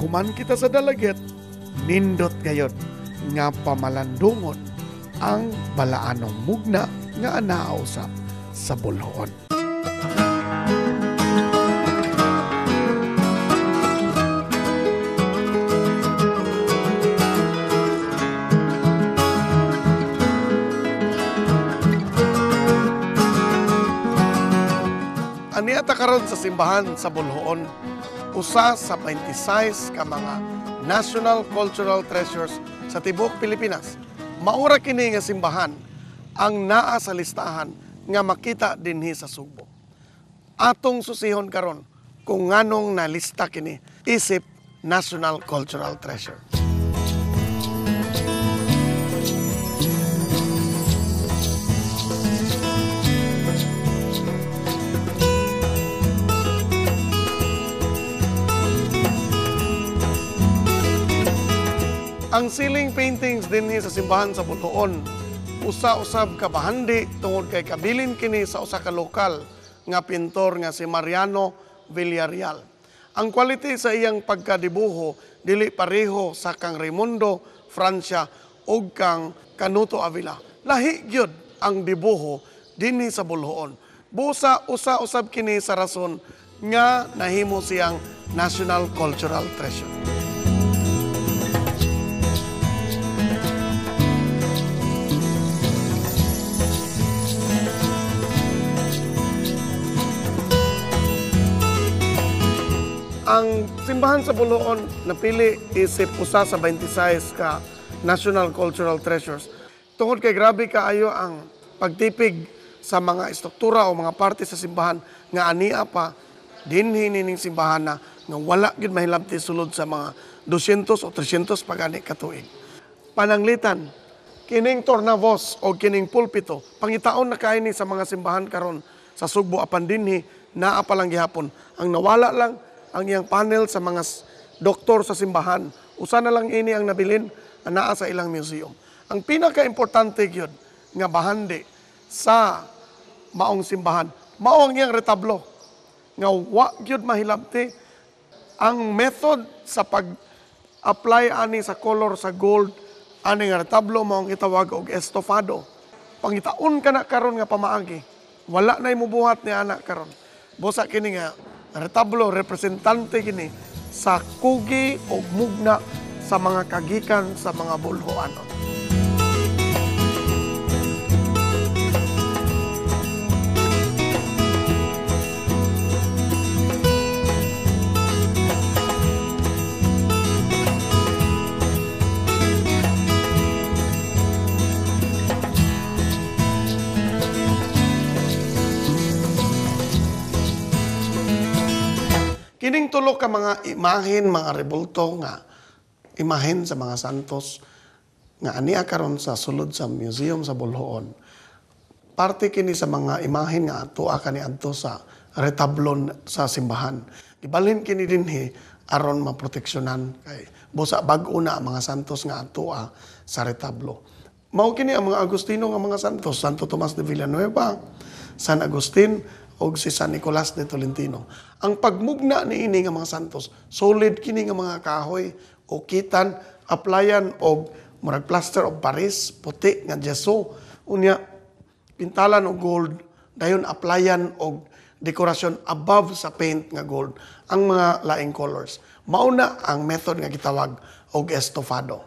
human kita sa dalagit, nindot gayod nga pamalandungon ang balaanong mugna nga anaa usab sa bulhoon. Aniata karon sa simbahan sa bulhoon, usa sa 26 ka mga National Cultural Treasures sa tibuok Pilipinas. Maura kini nga simbahan ang naa sa listahan nga makita dinhi sa Subo. Atong susihon karon kung nganong nalista kini isip National Cultural Treasure. Ang ceiling paintings dinhi sa simbahan sa Bulhoon, usa-usab ka bahandi tungod kay kabilin kini sa usa ka lokal nga pintor nga si Mariano Villarreal. Ang quality sa iyang pagkadibuho dili pareho sa kang Raimundo Francia ug kang Canuto Avila. Lahi gyud ang dibuho dinhi sa Bulhoon. Busa usa-usab kini sa rason nga nahimo siyang National Cultural Treasure. Ang simbahan sa Bulhoon napili isip usa sa 26 ka National Cultural Treasures. Tungod kay grabe kaayo ang pagtipig sa mga estruktura o mga parte sa simbahan nga ania pa dinhi nining simbahan na nga wala gid mahilabti sulod sa mga 200 o 300 pagani ka tuig. Pananglitan, kining tornavos o kining pulpito, pangitaon na kaini sa mga simbahan karon sa Sugbo apan dinhi naa pa lang gihapon. Ang nawala lang ang iyang panel sa mga doktor sa simbahan. Usa na lang ini ang nabilin naa sa ilang museum. Ang pinaka-importante gyud nga bahandi sa maong simbahan, mao ang iyang retablo. Nga wa gyud mahilabti ang method sa pag-apply ani sa color sa gold ani nga retablo mao ang gitawag og estofado. Pangitaon kana karon nga pamaagi, wala na imubuhat ni anak karon. Busa kini nga retablo representante kini sa kugi o mugna sa mga kagikan sa mga Bulhoanon. Kining tulo ka mga imahen, mga rebulto nga imahen sa mga santos nga ania karon sa sulod sa museum sa Bulhoon. Parte kini sa mga imahen nga atoa kaniadto sa retablon sa simbahan. Ibalhin kini dinhi aron maproteksyonan kay busa bag-o na ang mga santos nga atoa sa retablo. Mao kini ang mga Agustino nga mga santos, Santo Tomas de Villanueva, San Agustin o si San Nicolas de Tolentino. Ang pagmugna ni ini nga mga santos, solid kini nga mga kahoy o kitan, applyan og murag plaster of Paris, puti nga gesso, unya pintalan og gold, dayon applyan og dekorasyon above sa paint nga gold, ang mga laing colors. Mauna ang method nga gitawag og estofado.